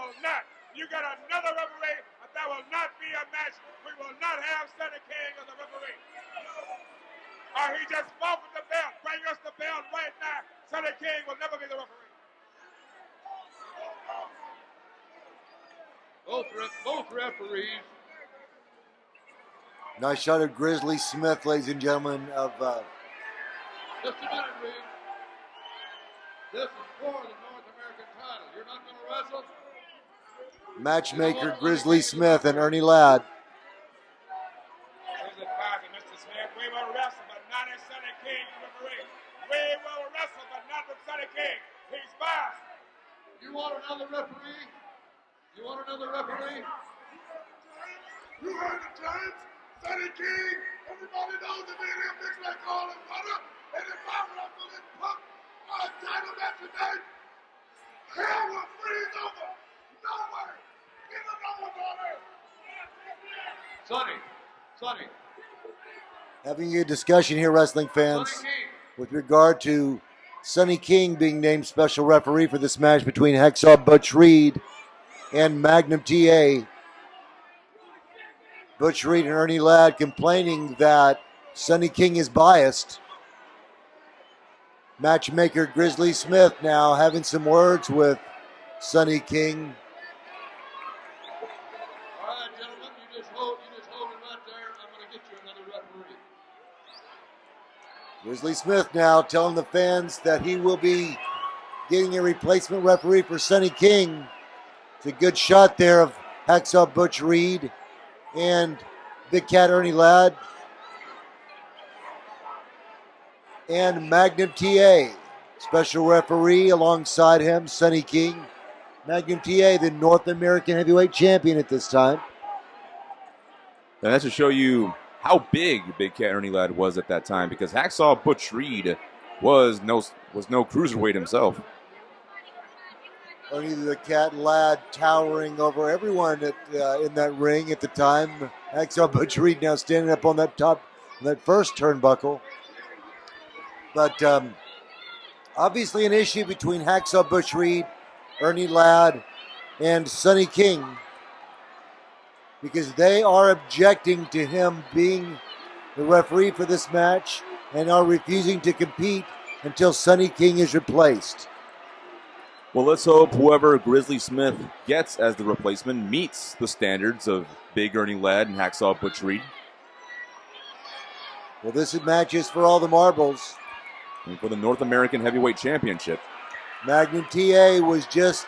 will not. You got another referee, but that will not be a match. We will not have Sonny King as a referee. Or he just forfeit the belt. Bring us the belt right now. Sonny King will never be the referee. Both referees. Nice shot of Grizzly Smith, ladies and gentlemen. Just a minute, Reed. This is for the North American title. You're not going to wrestle? Matchmaker Grizzly Smith and Ernie Ladd. Here's advising Mr. Smith. We will wrestle, but not as Sonny King referee. We will wrestle, but not with Sonny King. He's biased. You want another referee? You want another referee? You heard the Giants? Sonny King. Everybody knows that me and him mix like oil and butter. And if I wrestle and pump our title match tonight, hell will freeze over. No way. Get another one on there. Sonny. Having a discussion here, wrestling fans, with regard to Sonny King being named special referee for this match between Hacksaw Butch Reed and Magnum TA. Butch Reed and Ernie Ladd complaining that Sonny King is biased. Matchmaker Grizzly Smith now having some words with Sonny King. All right, gentlemen, you just hold it right there. I'm going to get you another referee. Grizzly Smith now telling the fans that he will be getting a replacement referee for Sonny King. It's a good shot there of Hacksaw Butch Reed and Big Cat Ernie Ladd. And Magnum TA, special referee alongside him, Sonny King. Magnum TA, the North American heavyweight champion at this time. And that's to show you how big Big Cat Ernie Ladd was at that time, because Hacksaw Butch Reed was no cruiserweight himself. Ernie the Cat Ladd towering over everyone in that ring at the time. Hacksaw Butch Reed now standing up on that top, that first turnbuckle. But obviously an issue between Hacksaw Butch Reed, Ernie Ladd, and Sonny King, because they are objecting to him being the referee for this match and are refusing to compete until Sonny King is replaced. Well, let's hope whoever Grizzly Smith gets as the replacement meets the standards of Big Ernie Ladd and Hacksaw Butch Reed. Well, this match is for all the marbles. And for the North American Heavyweight Championship. Magnum TA was just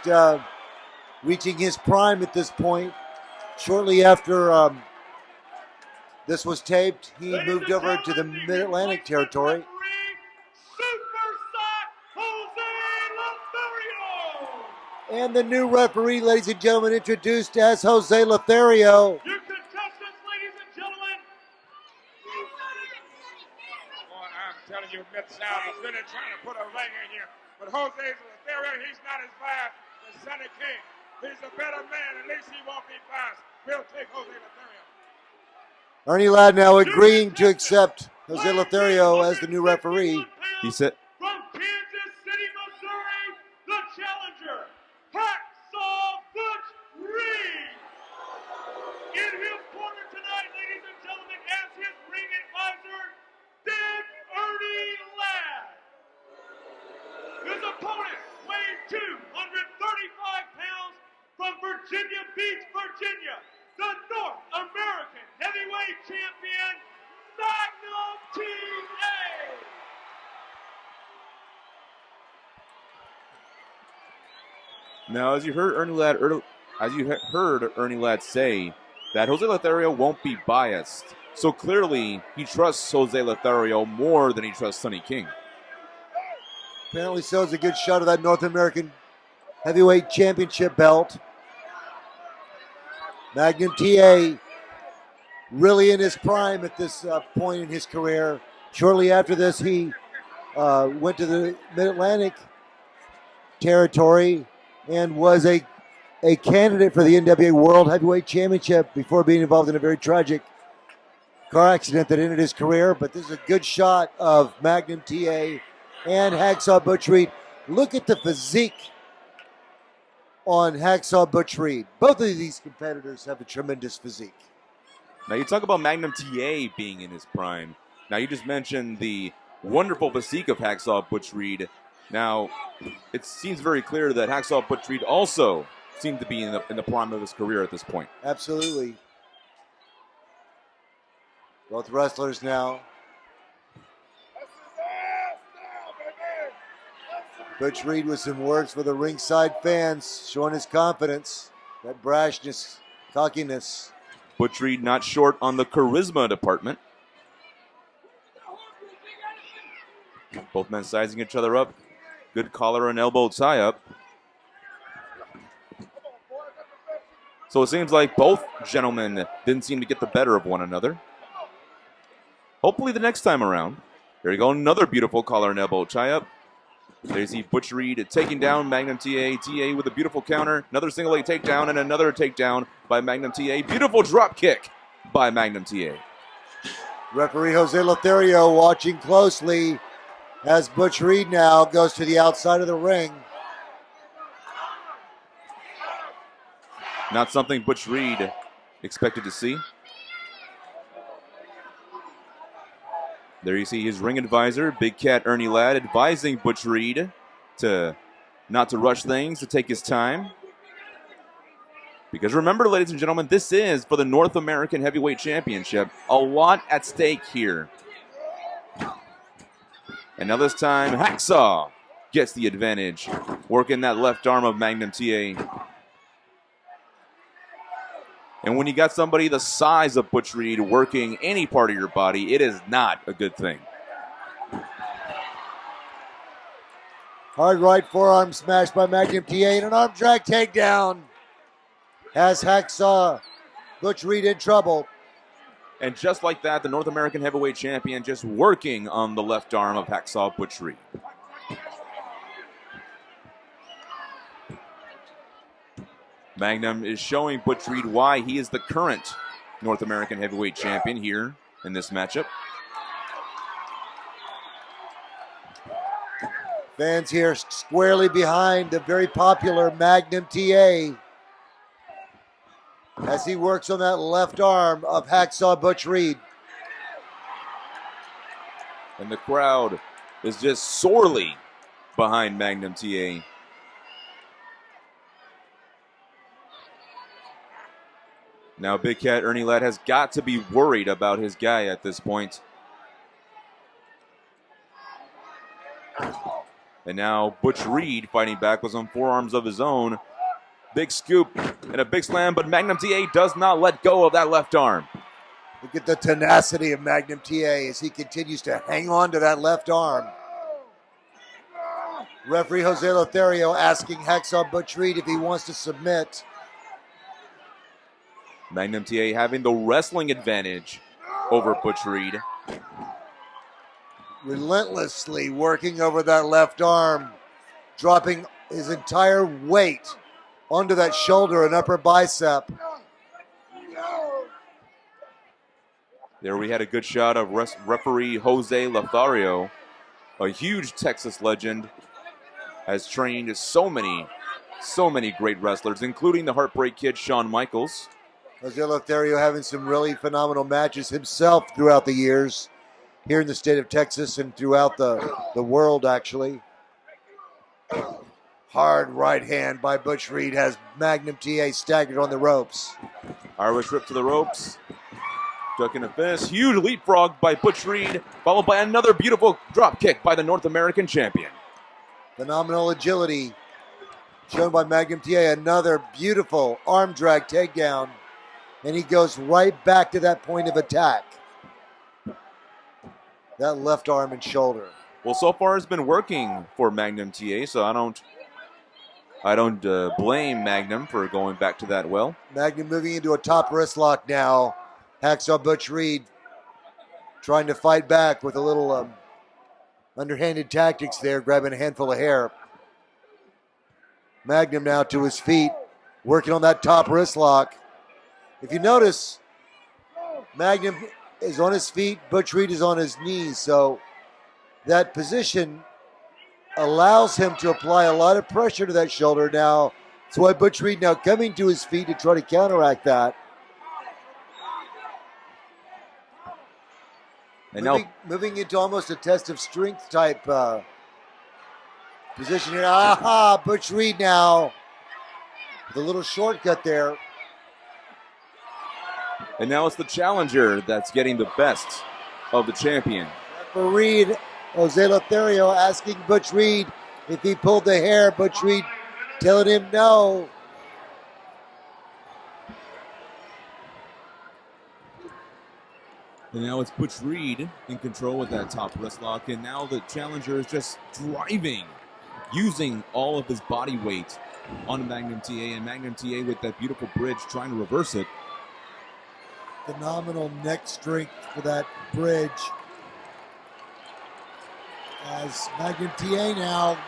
reaching his prime at this point. Shortly after this was taped, he moved over to the Mid-Atlantic territory. And the new referee, ladies and gentlemen, introduced as Jose Lothario. Your contestants, ladies and gentlemen. Boy, I'm telling you, Mid-South is really trying to put a ring in here. But Jose Lothario, he's not as fast as Sonny King. He's a better man. At least he won't be fast. We'll take Jose Lothario. Ernie Ladd now agreeing to accept Jose Lothario as the new referee. He said, From Kansas City, Missouri, the challenger, Hacksaw Butch Reed. In his corner tonight, ladies and gentlemen, as his ring advisor, Big Ernie Ladd. His opponent weighing 235 pounds from Virginia Beach, Virginia, the North American heavyweight champion, Magnum TA. now as you heard Ernie Ladd say that Jose Lothario won't be biased. So clearly he trusts Jose Lothario more than he trusts Sonny King. Apparently so. It's a good shot of that North American Heavyweight Championship belt. Magnum TA really in his prime at this point in his career. Shortly after this, he went to the Mid-Atlantic territory and was a candidate for the NWA World Heavyweight Championship before being involved in a very tragic car accident that ended his career. But this is a good shot of Magnum TA and Hacksaw Butch Reed. Look at the physique on Hacksaw Butch Reed. Both of these competitors have a tremendous physique. Now you talk about Magnum TA being in his prime. Now you just mentioned the wonderful physique of Hacksaw Butch Reed. Now it seems very clear that Hacksaw Butch Reed also seemed to be in the prime of his career at this point. Absolutely. Both wrestlers now. Butch Reed with some words for the ringside fans, showing his confidence, that brashness, cockiness. Butch Reed not short on the charisma department. Both men sizing each other up. Good collar and elbow tie-up. So it seems like both gentlemen didn't seem to get the better of one another. Hopefully the next time around. There you go, another beautiful collar and elbow tie-up. There you see Butch Reed taking down Magnum TA. TA with a beautiful counter. Another single leg takedown and another takedown by Magnum TA. Beautiful drop kick by Magnum TA. Referee Jose Lothario watching closely as Butch Reed now goes to the outside of the ring. Not something Butch Reed expected to see. There you see his ring advisor, Big Cat Ernie Ladd, advising Butch Reed to not to rush things, to take his time. Because remember, ladies and gentlemen, this is for the North American Heavyweight Championship. A lot at stake here. And now this time, Hacksaw gets the advantage, working that left arm of Magnum TA. And when you got somebody the size of Butch Reed working any part of your body, it is not a good thing. Hard right forearm smash by Magnum TA and an arm drag takedown. Has Hacksaw Butch Reed in trouble. And just like that, the North American Heavyweight Champion just working on the left arm of Hacksaw Butch Reed. Magnum is showing Butch Reed why he is the current North American Heavyweight Champion here in this matchup. Fans here squarely behind the very popular Magnum TA as he works on that left arm of Hacksaw Butch Reed. And the crowd is just sorely behind Magnum TA. Now Big Cat Ernie Ladd has got to be worried about his guy at this point. And now Butch Reed fighting back with some forearms of his own. Big scoop and a big slam, but Magnum TA does not let go of that left arm. Look at the tenacity of Magnum TA as he continues to hang on to that left arm. Referee Jose Lothario asking Hacksaw Butch Reed if he wants to submit. Magnum TA having the wrestling advantage over Butch Reed. Relentlessly working over that left arm, dropping his entire weight onto that shoulder and upper bicep. There we had a good shot of referee Jose Lothario, a huge Texas legend, has trained so many great wrestlers, including the Heartbreak Kid Shawn Michaels. Jose Lothario having some really phenomenal matches himself throughout the years here in the state of Texas and throughout the world, actually. Hard right hand by Butch Reed has Magnum TA staggered on the ropes. Irish whip to the ropes. Ducking a fist. Huge leapfrog by Butch Reed, followed by another beautiful drop kick by the North American champion. Phenomenal agility shown by Magnum TA. Another beautiful arm drag takedown. And he goes right back to that point of attack. That left arm and shoulder. Well, so far it's been working for Magnum TA, so I don't blame Magnum for going back to that well. Magnum moving into a top wrist lock now. Hacksaw Butch Reed trying to fight back with a little underhanded tactics there, grabbing a handful of hair. Magnum now to his feet, working on that top wrist lock. If you notice, Magnum is on his feet, Butch Reed is on his knees, so that position allows him to apply a lot of pressure to that shoulder. Now, That's why Butch Reed now coming to his feet to try to counteract that. And moving into almost a test of strength type position here. Aha, Butch Reed now with a little shortcut there. And now it's the challenger that's getting the best of the champion. For Reed, Jose Lothario asking Butch Reed if he pulled the hair. Butch Reed telling him no. And now it's Butch Reed in control with that top wrist lock. And now the challenger is just driving, using all of his body weight on Magnum TA. And Magnum TA with that beautiful bridge trying to reverse it. Phenomenal neck strength for that bridge. As Magnum TA now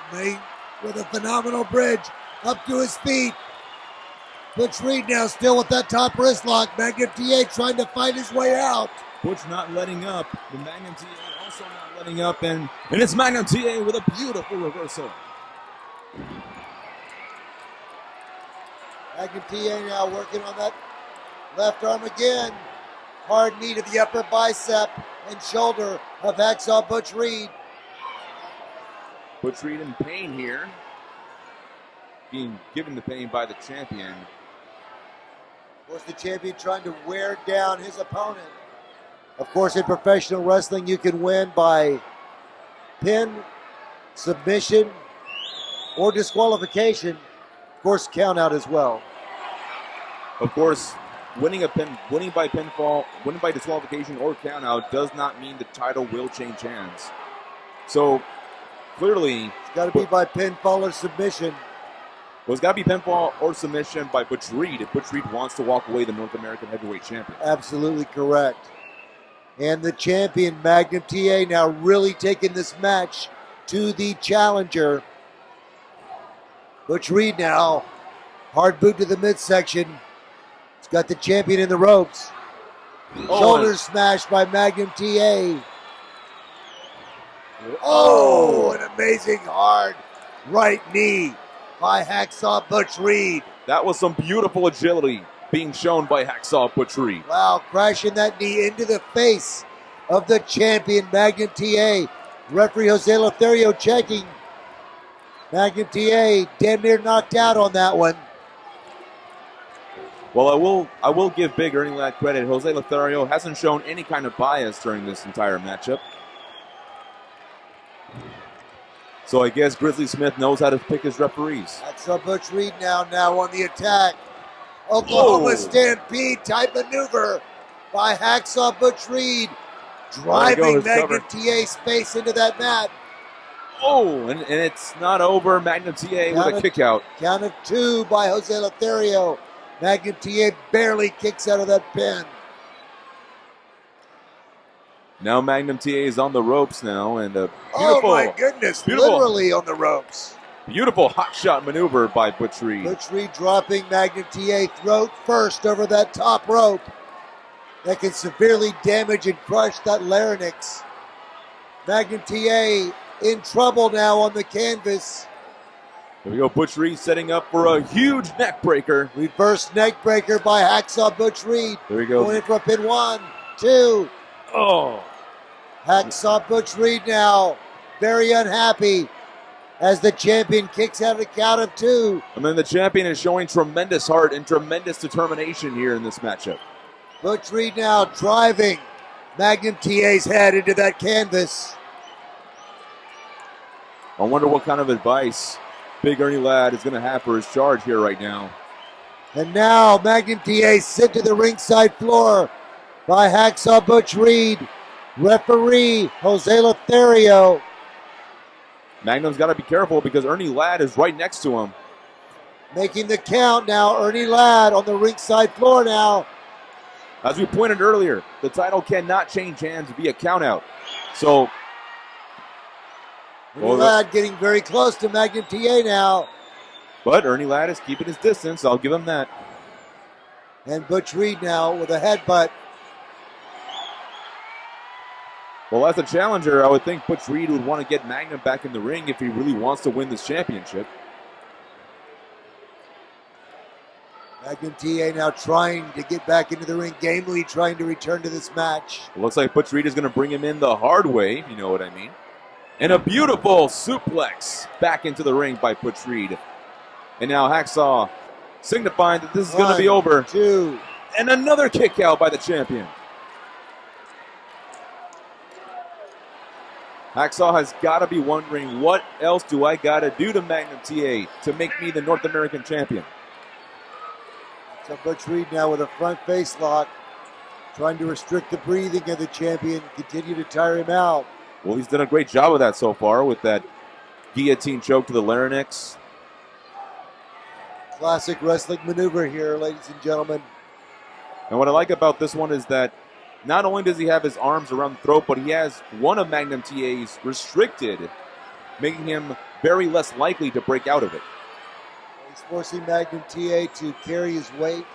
with a phenomenal bridge up to his feet. Butch Reed now still with that top wrist lock. Magnum TA trying to fight his way out. Butch not letting up. The Magnum TA also not letting up. And it's Magnum TA with a beautiful reversal. Magnum TA now working on that left arm again. Hard knee to the upper bicep and shoulder of Hacksaw Butch Reed. Butch Reed in pain here. Being given the pain by the champion. Of course, the champion trying to wear down his opponent. Of course, in professional wrestling, you can win by pin, submission, or disqualification. Of course, count out as well. Of course, winning by pinfall, winning by disqualification or count out does not mean the title will change hands. So clearly, it's got to be by pinfall or submission. Well, it's got to be pinfall or submission by Butch Reed if Butch Reed wants to walk away the North American Heavyweight Champion. Absolutely correct. And the champion, Magnum TA, now really taking this match to the challenger. Butch Reed now, hard boot to the midsection. He's got the champion in the ropes. Shoulder smash by Magnum TA. Oh, an amazing hard right knee by Hacksaw Butch Reed. That was some beautiful agility being shown by Hacksaw Butch Reed. Wow, crashing that knee into the face of the champion, Magnum TA. Referee Jose Lothario checking. Magnum TA damn near knocked out on that one. Well, I will give Big Ernie Ladd credit. Jose Lothario hasn't shown any kind of bias during this entire matchup. So I guess Grizzly Smith knows how to pick his referees. That's Butch Reed now on the attack. Oklahoma Stampede type maneuver by Hacksaw Butch Reed. Driving Magnum TA's face into that mat. Oh, and it's not over. Magnum TA with a kick out. Count of two by Jose Lothario. Magnum TA barely kicks out of that pin. Now Magnum TA is on the ropes now, and a beautiful, oh my goodness, literally on the ropes. Beautiful hot shot maneuver by Butch Reed. Butch Reed dropping Magnum TA throat first over that top rope. That can severely damage and crush that larynx. Magnum TA in trouble now on the canvas. Here we go, Butch Reed setting up for a huge neck breaker. Reverse neck breaker by Hacksaw Butch Reed. There we go. Going in for a pin, 1, 2. Oh. Hacksaw Butch Reed now very unhappy as the champion kicks out a count of 2. I mean, the champion is showing tremendous heart and tremendous determination here in this matchup. Butch Reed now driving Magnum TA's head into that canvas. I wonder what kind of advice Big Ernie Ladd is going to have for his charge here right now. And now Magnum TA sent to the ringside floor by Hacksaw Butch Reed. Referee Jose Lothario. Magnum's got to be careful because Ernie Ladd is right next to him. Making the count now, Ernie Ladd on the ringside floor now. As we pointed earlier, the title cannot change hands via countout. So, Ernie Ladd getting very close to Magnum TA now. But Ernie Ladd is keeping his distance. I'll give him that. And Butch Reed now with a headbutt. Well, as a challenger, I would think Butch Reed would want to get Magnum back in the ring if he really wants to win this championship. Magnum TA now trying to get back into the ring, gamely trying to return to this match. It looks like Butch Reed is going to bring him in the hard way, if you know what I mean. And a beautiful suplex back into the ring by Butch Reed. And now Hacksaw signifying that this is going to be over. 2. And another kick out by the champion. Hacksaw has got to be wondering, what else do I got to do to Magnum TA to make me the North American champion? So Butch Reed now with a front face lock, trying to restrict the breathing of the champion, continue to tire him out. Well, he's done a great job of that so far with that guillotine choke to the larynx. Classic wrestling maneuver here, ladies and gentlemen. And what I like about this one is that not only does he have his arms around the throat, but he has one of Magnum TA's restricted, making him very less likely to break out of it. He's forcing Magnum TA to carry his weight,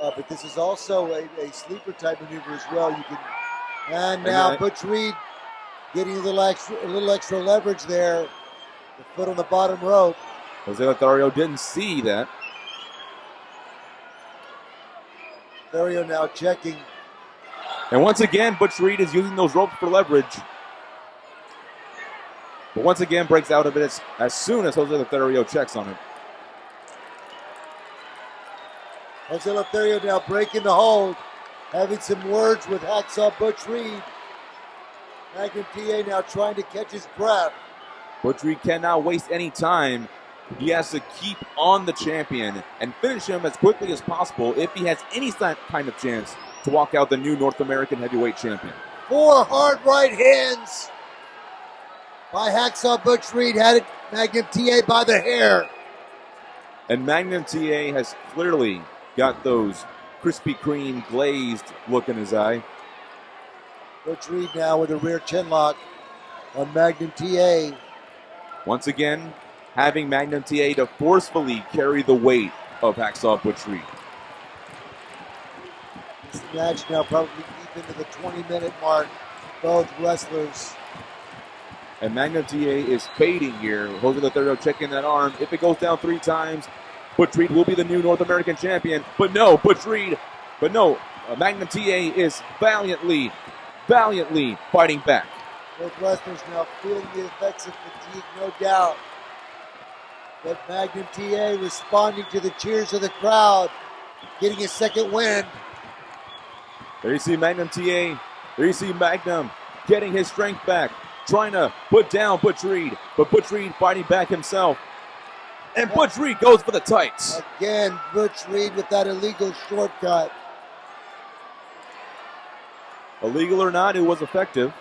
but this is also a sleeper type maneuver as well. And now Butch Reed getting a little extra leverage there. The foot on the bottom rope. Jose Lothario didn't see that. Lothario now checking. And once again, Butch Reed is using those ropes for leverage. But once again, breaks out of it as soon as Jose Lothario checks on it. Jose Lothario now breaking the hold, having some words with Hacksaw Butch Reed. Magnum TA now trying to catch his breath. Butch Reed cannot waste any time. He has to keep on the champion and finish him as quickly as possible if he has any kind of chance to walk out the new North American heavyweight champion. 4 hard right hands by Hacksaw Butch Reed, had it Magnum TA by the hair. And Magnum TA has clearly got those Krispy Kreme glazed look in his eye. Butch Reed now with a rear chin lock on Magnum TA. Once again, having Magnum TA to forcefully carry the weight of Hacksaw Butch Reed. This match now probably deep into the 20-minute mark. Both wrestlers. And Magnum TA is fading here. Jose Lothario checking that arm. If it goes down 3 times, Butch Reed will be the new North American champion. But no, Magnum TA is valiantly fighting back. Both wrestlers now feeling the effects of fatigue, no doubt. But Magnum TA responding to the cheers of the crowd, getting a second wind. There you see Magnum TA. There you see Magnum getting his strength back, trying to put down Butch Reed, but Butch Reed fighting back himself. And Butch Reed goes for the tights. Again, Butch Reed with that illegal shortcut. Illegal or not, it was effective.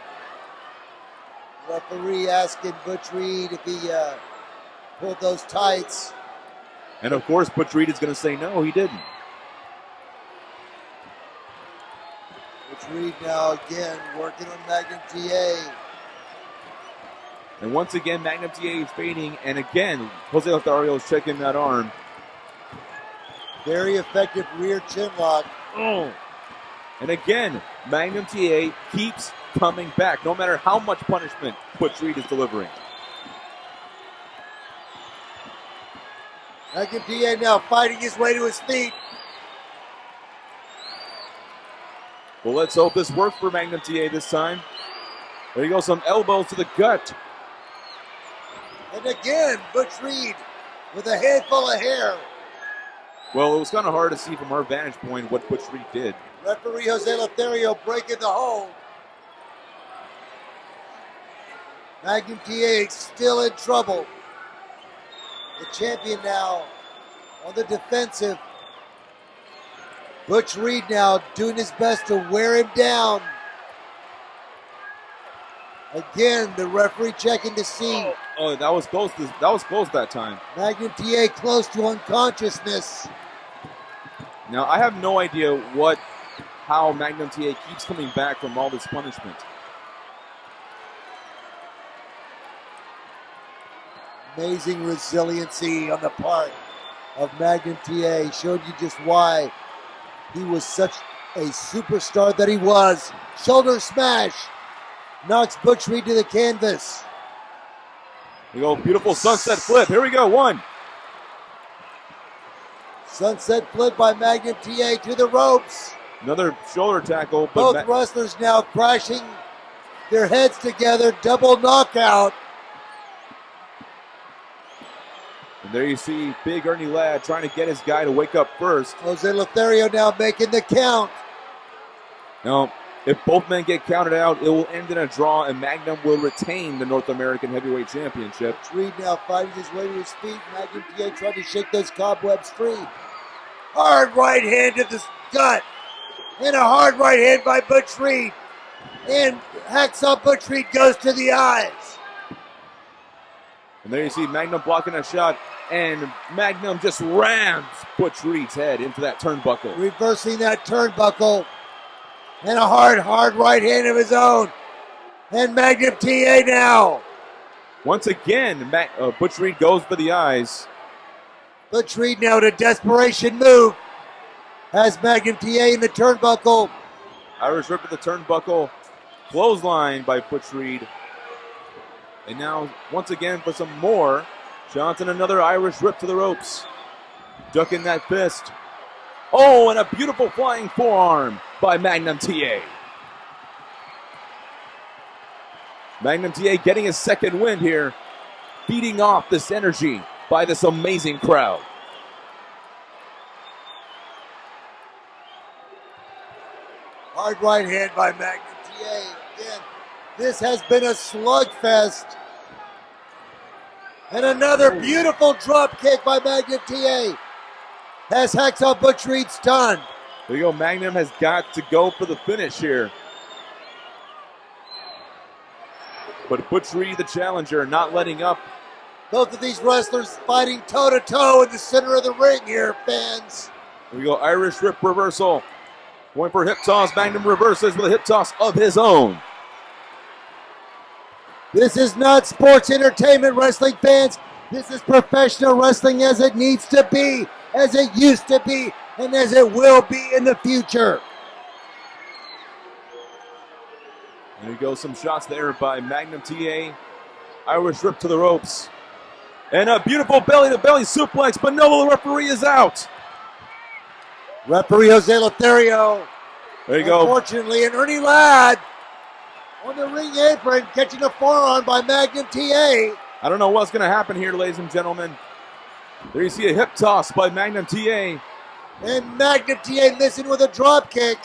Referee asking Butch Reed if he pulled those tights. And of course, Butch Reed is going to say no, he didn't. Butch Reed now again working on Magnum TA. And once again, Magnum TA is fading. And again, Jose Lothario is checking that arm. Very effective rear chin lock. Oh. And again, Magnum TA keeps coming back, no matter how much punishment Butch Reed is delivering. Magnum TA now fighting his way to his feet. Well, let's hope this works for Magnum TA this time. There you go, some elbows to the gut. And again, Butch Reed with a head full of hair. Well, it was kind of hard to see from our vantage point what Butch Reed did. Referee Jose Lothario breaking the hold. Magnum TA still in trouble. The champion now on the defensive. Butch Reed now doing his best to wear him down. Again, the referee checking to see. Oh, that was close. That was close that time. Magnum TA close to unconsciousness. Now, I have no idea how Magnum TA keeps coming back from all this punishment. Amazing resiliency on the part of Magnum TA. Showed you just why he was such a superstar that he was. Shoulder smash. Knocks Butch Reed to the canvas. Here we go, beautiful sunset flip. Here we go, 1, Sunset flip by Magnum TA to the ropes. Another shoulder tackle. But Both wrestlers now crashing their heads together. Double knockout. And there you see Big Ernie Ladd trying to get his guy to wake up first. Jose Lothario now making the count. Now, if both men get counted out, it will end in a draw, and Magnum will retain the North American Heavyweight Championship. Reed now fighting his way to his feet. Magnum TA trying to shake those cobwebs free. Hard right hand to the gut. And a hard right hand by Butch Reed. And Hacksaw Butch Reed goes to the eyes. And there you see Magnum blocking a shot, and Magnum just rams Butch Reed's head into that turnbuckle. Reversing that turnbuckle. And a hard right hand of his own. And Magnum TA now. Once again, Butch Reed goes for the eyes. Butch Reed now to desperation move. Has Magnum TA in the turnbuckle. Irish rip at the turnbuckle. Clothesline by Butch Reed. And now, once again, for some more. Johnson, another Irish rip to the ropes. Ducking that fist. Oh, and a beautiful flying forearm by Magnum TA. Magnum TA getting his second win here. Feeding off this energy by this amazing crowd. Hard right hand by Magnum TA. Again, this has been a slugfest. And another beautiful drop kick by Magnum TA. Has Hacksaw Butch Reed stunned. There you go. Magnum has got to go for the finish here. But Butch Reed, the challenger, not letting up. Both of these wrestlers fighting toe-to-toe in the center of the ring here, fans. Here we go. Irish rip reversal. Going for hip toss. Magnum reverses with a hip toss of his own. This is not sports entertainment, wrestling fans. This is professional wrestling as it needs to be, as it used to be, and as it will be in the future. There you go. Some shots there by Magnum TA. Irish rip to the ropes. And a beautiful belly-to-belly suplex, but no, the referee is out. Referee Jose Lothario. There you go. Unfortunately, and Ernie Ladd on the ring apron catching a forearm by Magnum TA. I don't know what's going to happen here, ladies and gentlemen. There you see a hip toss by Magnum TA. And Magnum TA missing with a drop kick.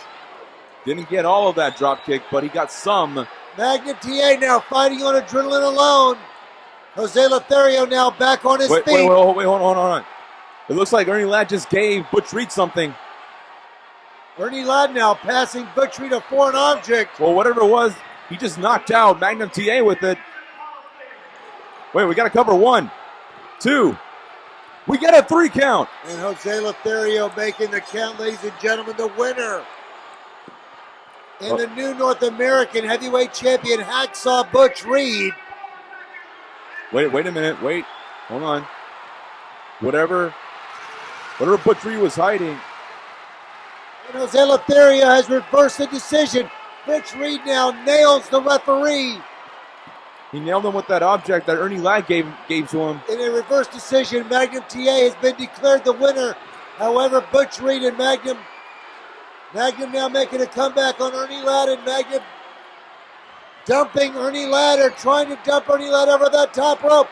Didn't get all of that drop kick, but he got some. Magnum TA now fighting on adrenaline alone. Jose Lothario now back on his feet. Wait, hold on. It looks like Ernie Ladd just gave Butch Reed something. Ernie Ladd now passing Butch Reed a foreign object. Well, whatever it was, he just knocked out Magnum TA with it. Wait, we got to cover 1, 2. We get a 3 count. And Jose Lothario making the count, ladies and gentlemen, the winner. And the new North American heavyweight champion, Hacksaw Butch Reed. Wait a minute. Wait. Hold on. Whatever Butch Reed was hiding. And Jose Lothario has reversed the decision. Butch Reed now nails the referee. He nailed him with that object that Ernie Ladd gave to him. In a reverse decision, Magnum TA has been declared the winner. However, Butch Reed and Magnum now making a comeback on Ernie Ladd, and Magnum dumping Ernie Ladd, or trying to dump Ernie Ladd over that top rope.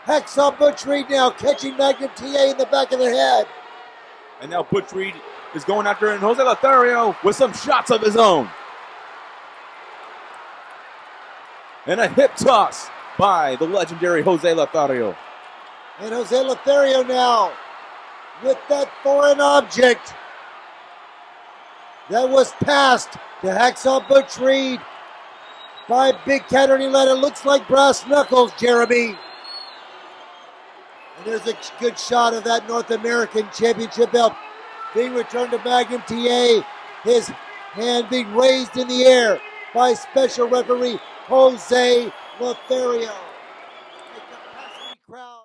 Hacksaw Butch Reed now catching Magnum TA in the back of the head. And now Butch Reed is going after Jose Lothario with some shots of his own. And a hip toss by the legendary Jose Lothario. And Jose Lothario now with that foreign object that was passed to Hacksaw Butch Reed by Big Cat Ernie Ladd. It looks like brass knuckles, Jeremy. And there's a good shot of that North American Championship belt being returned to Magnum TA. His hand being raised in the air by special referee Jose Lothario.